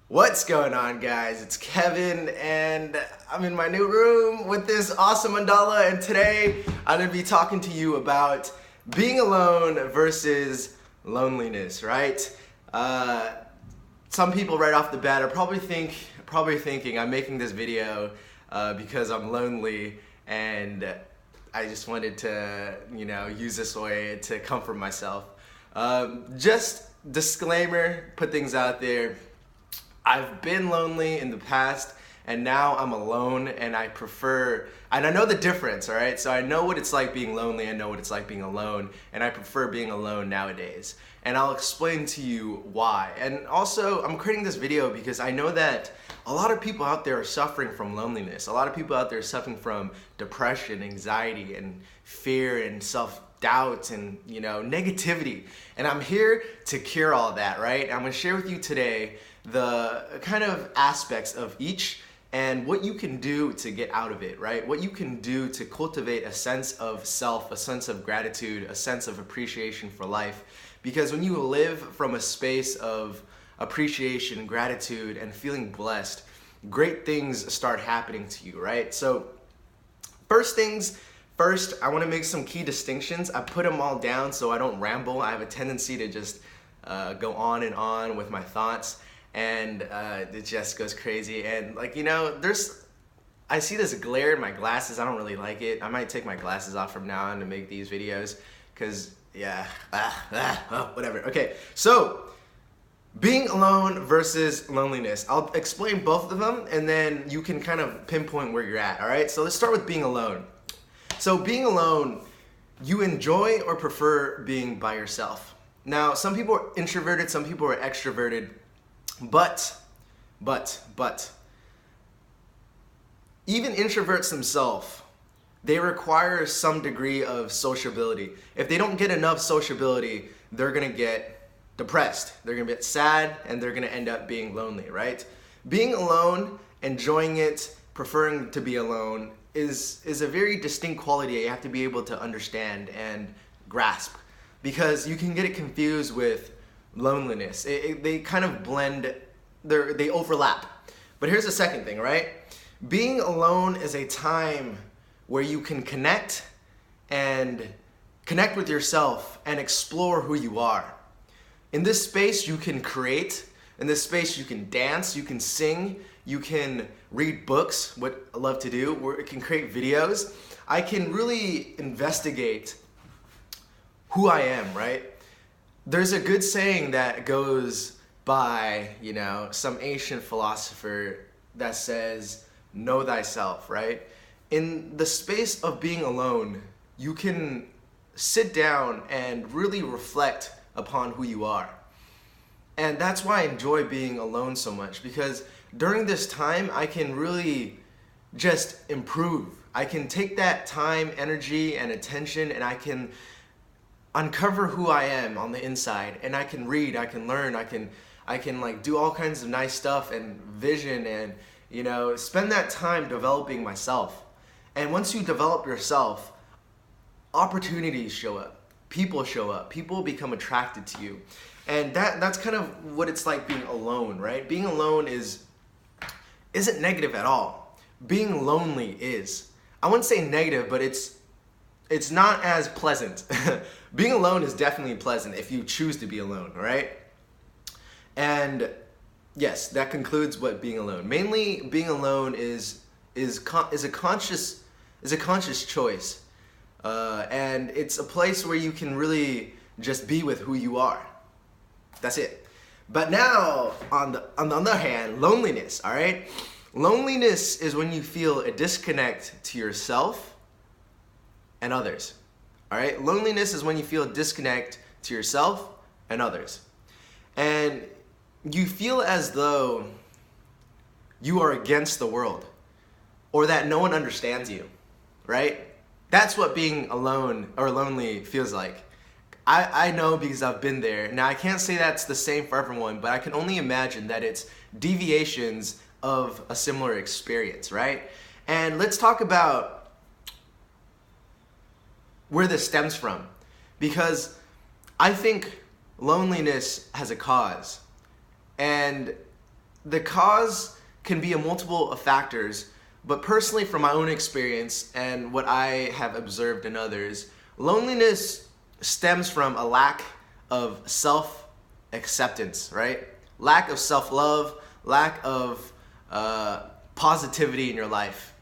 What's going on, guys? It's Kevin and I'm in my new room with this awesome mandala, and today I'm going to be talking to you about being alone versus loneliness, right? Some people right off the bat are probably thinking I'm making this video because I'm lonely, and I just wanted to, use this way to comfort myself. Just disclaimer, put things out there. I've been lonely in the past, and now I'm alone, and I know the difference, all right? So I know what it's like being lonely, I know what it's like being alone, and I prefer being alone nowadays. And I'll explain to you why. And also, I'm creating this video because I know that a lot of people out there are suffering from loneliness. A lot of people out there are suffering from depression, anxiety, and fear, and self-doubt, and negativity. And I'm here to cure all that, right? I'm gonna share with you today the kind of aspects of each and what you can do to get out of it, right? What you can do to cultivate a sense of self, a sense of gratitude, a sense of appreciation for life. Because when you live from a space of appreciation, gratitude, and feeling blessed, great things start happening to you, right? So first, I want to make some key distinctions. I put them all down so I don't ramble. I have a tendency to just go on and on with my thoughts, and it just goes crazy. And I see this glare in my glasses. I don't really like it. I might take my glasses off from now on to make these videos, because whatever. Okay, so being alone versus loneliness. I'll explain both of them, and then you can kind of pinpoint where you're at, all right? So let's start with being alone. So being alone, you enjoy or prefer being by yourself. Now, some people are introverted, some people are extroverted, but, even introverts themselves, they require some degree of sociability. If they don't get enough sociability, they're gonna get depressed, they're gonna get sad, and they're gonna end up being lonely, right? Being alone, enjoying it, preferring to be alone is a very distinct quality that you have to be able to understand and grasp, because you can get it confused with loneliness. They kind of blend, they overlap. But here's the second thing, right? Being alone is a time where you can connect with yourself and explore who you are. In this space, you can create. In this space, you can dance, you can sing, you can read books, what I love to do, where it can create videos. I can really investigate who I am, right? There's a good saying that goes by, some ancient philosopher that says, know thyself, right? In the space of being alone, you can sit down and really reflect upon who you are. And that's why I enjoy being alone so much, because during this time, I can really just improve. I can take that time, energy, and attention, and I can uncover who I am on the inside, and I can read, I can learn, I can do all kinds of nice stuff and vision, and spend that time developing myself. And once you develop yourself, opportunities show up, people become attracted to you. And that's kind of what it's like being alone, right? Being alone isn't negative at all. Being lonely is. I wouldn't say negative, but it's not as pleasant. Being alone is definitely pleasant if you choose to be alone, right? And yes, that concludes what being alone. Mainly, being alone is a conscious choice, and it's a place where you can really just be with who you are. That's it. But now, on the other hand, loneliness. All right, loneliness is when you feel a disconnect to yourself and others. All right, loneliness is when you feel a disconnect to yourself and others, and you feel as though you are against the world, or that no one understands you, right? That's what being alone or lonely feels like. I know, because I've been there. Now, I can't say that's the same for everyone, but I can only imagine that it's deviations of a similar experience, right? And let's talk about where this stems from, because I think loneliness has a cause. And the cause can be a multiple of factors, but personally from my own experience and what I have observed in others, loneliness stems from a lack of self-acceptance, right? Lack of self-love, lack of positivity in your life.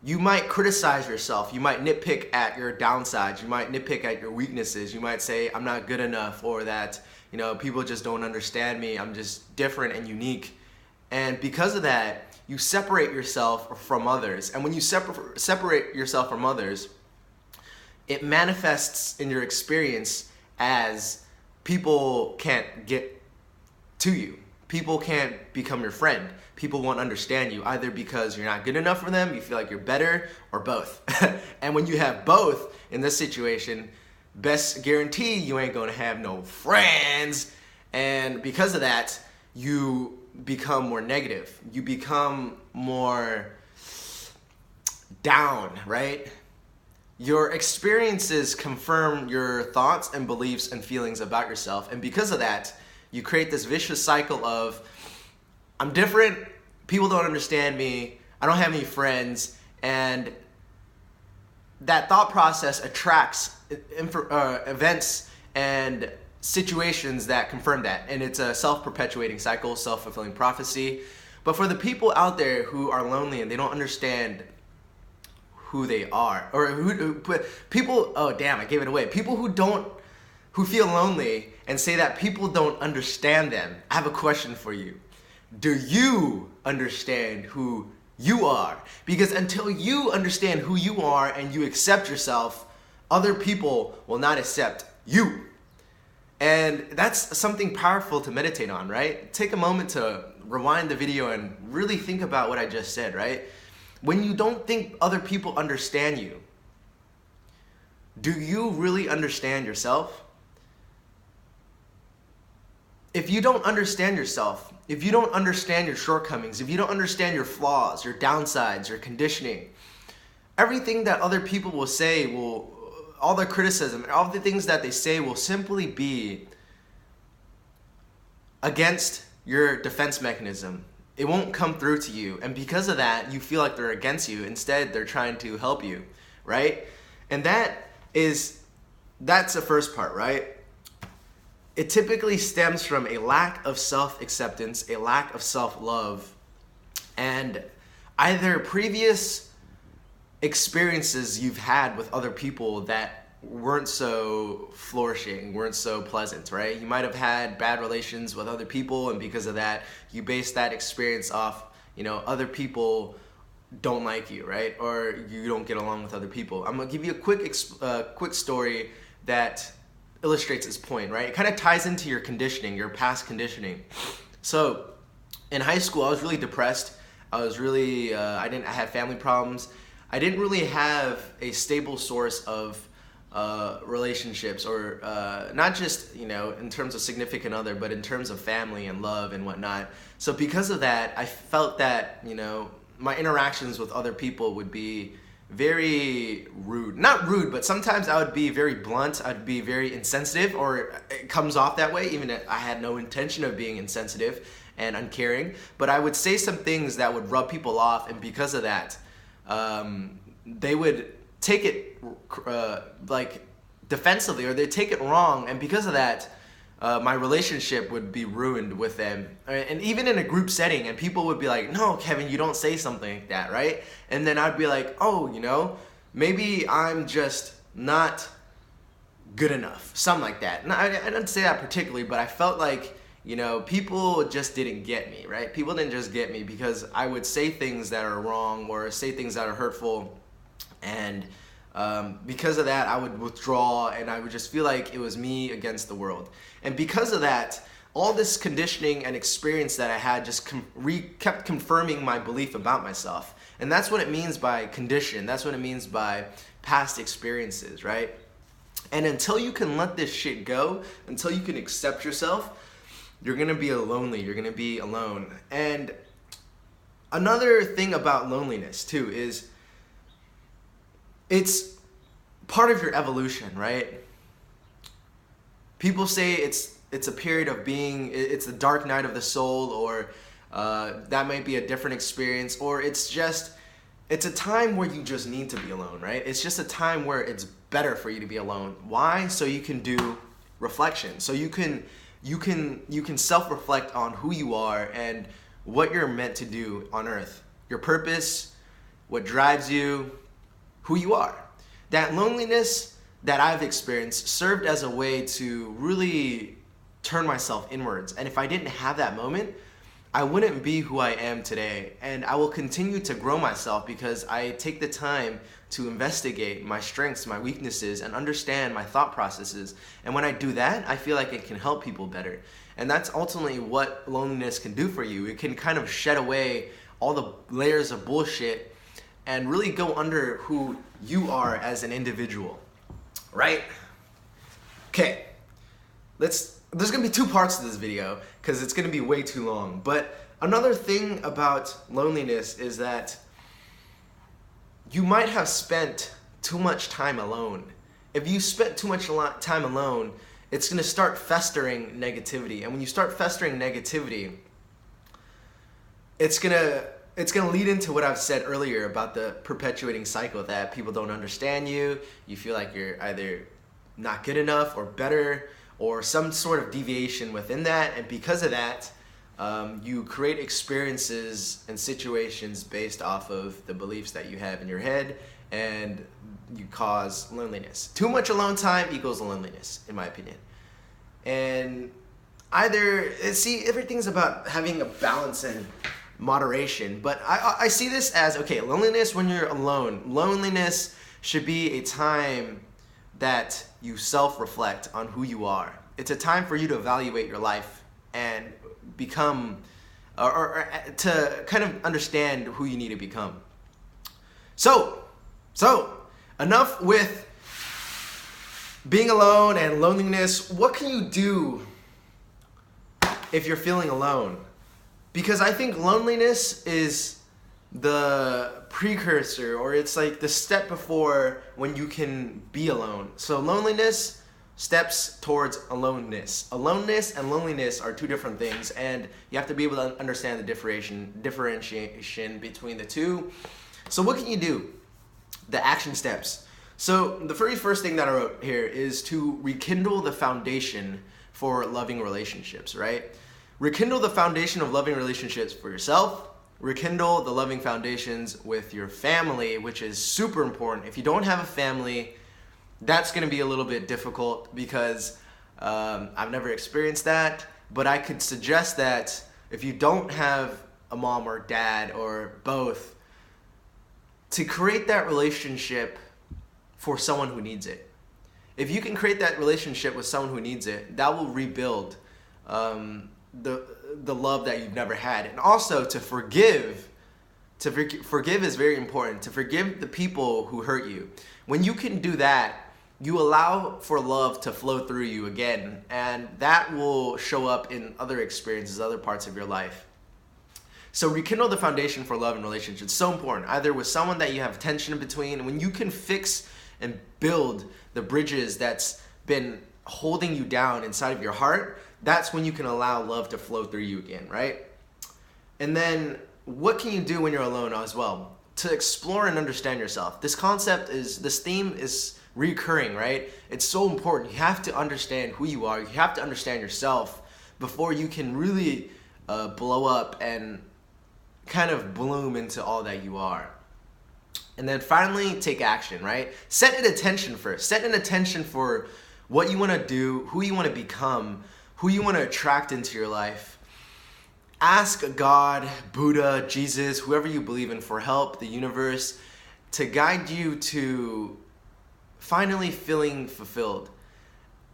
You might criticize yourself. You might nitpick at your downsides. You might nitpick at your weaknesses. You might say, I'm not good enough, or that, people just don't understand me. I'm just different and unique. And because of that, you separate yourself from others. And when you separate yourself from others, it manifests in your experience as people can't get to you. People can't become your friend. People won't understand you, either because you're not good enough for them, you feel like you're better, or both. And when you have both in this situation, best guarantee you ain't gonna have no friends. And because of that, you become more negative. You become more down, right? Your experiences confirm your thoughts and beliefs and feelings about yourself. And because of that, you create this vicious cycle of, I'm different, people don't understand me, I don't have any friends, and that thought process attracts events and situations that confirm that. And it's a self-perpetuating cycle, self-fulfilling prophecy. But for the people out there who are lonely and they don't understand who they are, or people, oh damn, I gave it away. People who feel lonely and say that people don't understand them, I have a question for you. Do you understand who you are? Because until you understand who you are and you accept yourself, other people will not accept you. And that's something powerful to meditate on, right? Take a moment to rewind the video and really think about what I just said, right? When you don't think other people understand you, do you really understand yourself? If you don't understand yourself, if you don't understand your shortcomings, if you don't understand your flaws, your downsides, your conditioning, everything that other people will say all their criticism, all the things that they say will simply be against your defense mechanism. It won't come through to you. And because of that, you feel like they're against you. Instead, they're trying to help you, right? And that's the first part, right? It typically stems from a lack of self-acceptance, a lack of self-love, and either previous experiences you've had with other people that weren't so flourishing, weren't so pleasant, right? You might have had bad relations with other people, and because of that, you base that experience off, other people don't like you, right? Or you don't get along with other people. I'm gonna give you a quick story that illustrates this point, right? It kind of ties into your conditioning, your past conditioning. So in high school, I was really depressed. I was really, I had family problems. I didn't really have a stable source of relationships, or not just, in terms of significant other, but in terms of family and love and whatnot. So because of that, I felt that, my interactions with other people would be very rude. Not rude, but sometimes I would be very blunt. I'd be very insensitive, or it comes off that way, even if I had no intention of being insensitive and uncaring. But I would say some things that would rub people off, and because of that, they would take it like defensively, or they'd take it wrong, and because of that, my relationship would be ruined with them. And even in a group setting, and people would be like, no, Kevin, you don't say something like that, right? And then I'd be like, oh, maybe I'm just not good enough, something like that. And I didn't say that particularly, but I felt like, people just didn't get me, right? People didn't just get me because I would say things that are wrong or say things that are hurtful, and because of that, I would withdraw, and I would just feel like it was me against the world. And because of that, all this conditioning and experience that I had just kept confirming my belief about myself. And that's what it means by condition. That's what it means by past experiences, right? And until you can let this shit go, until you can accept yourself, you're gonna be lonely, you're gonna be alone. And another thing about loneliness too is it's part of your evolution, right? People say it's a period of being, it's the dark night of the soul, or That might be a different experience, or it's a time where you just need to be alone, right? It's just a time where it's better for you to be alone. Why? So you can do reflection. So you can self-reflect on who you are and what you're meant to do on earth. Your purpose, what drives you, who you are. That loneliness that I've experienced served as a way to really turn myself inwards. And if I didn't have that moment, I wouldn't be who I am today. And I will continue to grow myself because I take the time to investigate my strengths, my weaknesses, and understand my thought processes. And when I do that, I feel like it can help people better. And that's ultimately what loneliness can do for you. It can kind of shed away all the layers of bullshit and really go under who you are as an individual, right? Okay, there's gonna be two parts to this video because it's gonna be way too long. But another thing about loneliness is that you might have spent too much time alone. If you spent too much time alone, it's gonna start festering negativity. And when you start festering negativity, it's gonna lead into what I've said earlier about the perpetuating cycle, that people don't understand you, you feel like you're either not good enough or better, or some sort of deviation within that. And because of that, you create experiences and situations based off of the beliefs that you have in your head, and you cause loneliness. Too much alone time equals loneliness, in my opinion. And everything's about having a balance and moderation, but I see this as, okay, loneliness when you're alone. Loneliness should be a time that you self-reflect on who you are. It's a time for you to evaluate your life and become, or to kind of understand who you need to become. So enough with being alone and loneliness. What can you do if you're feeling alone? Because I think loneliness is the precursor, or it's like the step before when you can be alone. So loneliness steps towards aloneness. Aloneness and loneliness are two different things, and you have to be able to understand the differentiation between the two. So what can you do? The action steps. So the very first thing that I wrote here is to rekindle the foundation for loving relationships, right? Rekindle the foundation of loving relationships for yourself. Rekindle the loving foundations with your family, which is super important. If you don't have a family, that's going to be a little bit difficult because I've never experienced that. But I could suggest that if you don't have a mom or dad or both, to create that relationship for someone who needs it. If you can create that relationship with someone who needs it, that will rebuild the love that you've never had. And also to forgive. Forgive is very important. To forgive the people who hurt you. When you can do that, you allow for love to flow through you again, and that will show up in other experiences, other parts of your life. So rekindle the foundation for love and relationships. It's so important, either with someone that you have tension in between. When you can fix and build the bridges that's been holding you down inside of your heart, that's when you can allow love to flow through you again, right? And then what can you do when you're alone as well? To explore and understand yourself. This theme is recurring, right? It's so important. You have to understand who you are. You have to understand yourself before you can really blow up and kind of bloom into all that you are. And then finally, take action, right? Set an intention first. Set an intention for what you want to do, who you want to become, who you want to attract into your life. Ask God, Buddha, Jesus, whoever you believe in, for help, the universe, to guide you to finally feeling fulfilled.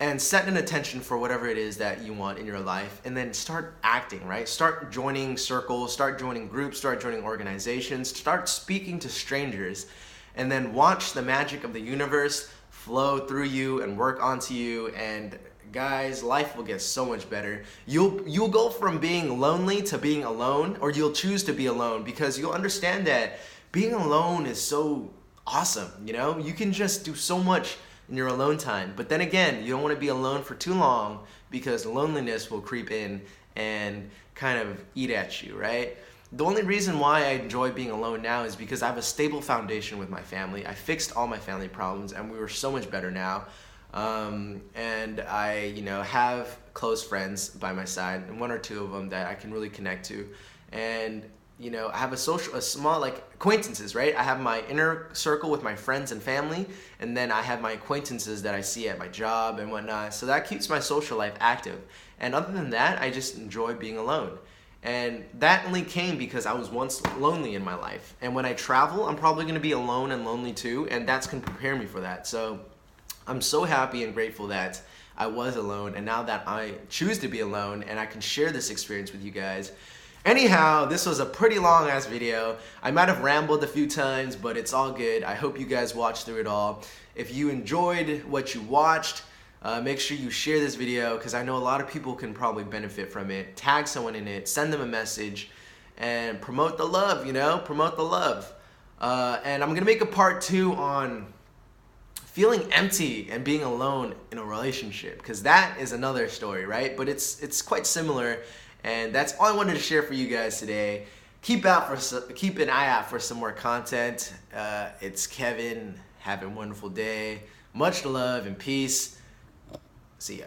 And set an intention for whatever it is that you want in your life, and then start acting, right? Start joining circles, start joining groups, start joining organizations, start speaking to strangers, and then watch the magic of the universe flow through you and work onto you. And guys, life will get so much better. You'll go from being lonely to being alone, or you'll choose to be alone, because you'll understand that being alone is so awesome, you know? You can just do so much in your alone time. But then again, you don't want to be alone for too long, because loneliness will creep in and kind of eat at you, right? The only reason why I enjoy being alone now is because I have a stable foundation with my family. I fixed all my family problems and we were so much better now. And I, have close friends by my side, and one or two of them that I can really connect to. And, I have a small, like, acquaintances, right? I have my inner circle with my friends and family, and then I have my acquaintances that I see at my job and whatnot. So that keeps my social life active. And other than that, I just enjoy being alone. And that only came because I was once lonely in my life. And when I travel, I'm probably going to be alone and lonely too, and that's going to prepare me for that. So I'm so happy and grateful that I was alone, and now that I choose to be alone and I can share this experience with you guys. Anyhow, this was a pretty long ass video. I might have rambled a few times, but it's all good. I hope you guys watched through it all. If you enjoyed what you watched, make sure you share this video, because I know a lot of people can probably benefit from it. Tag someone in it, send them a message, and promote the love, promote the love. And I'm gonna make a part 2 on feeling empty and being alone in a relationship, because that is another story, right? But it's quite similar, and that's all I wanted to share for you guys today. Keep an eye out for some more content. It's Kevin. Have a wonderful day. Much love and peace. See ya.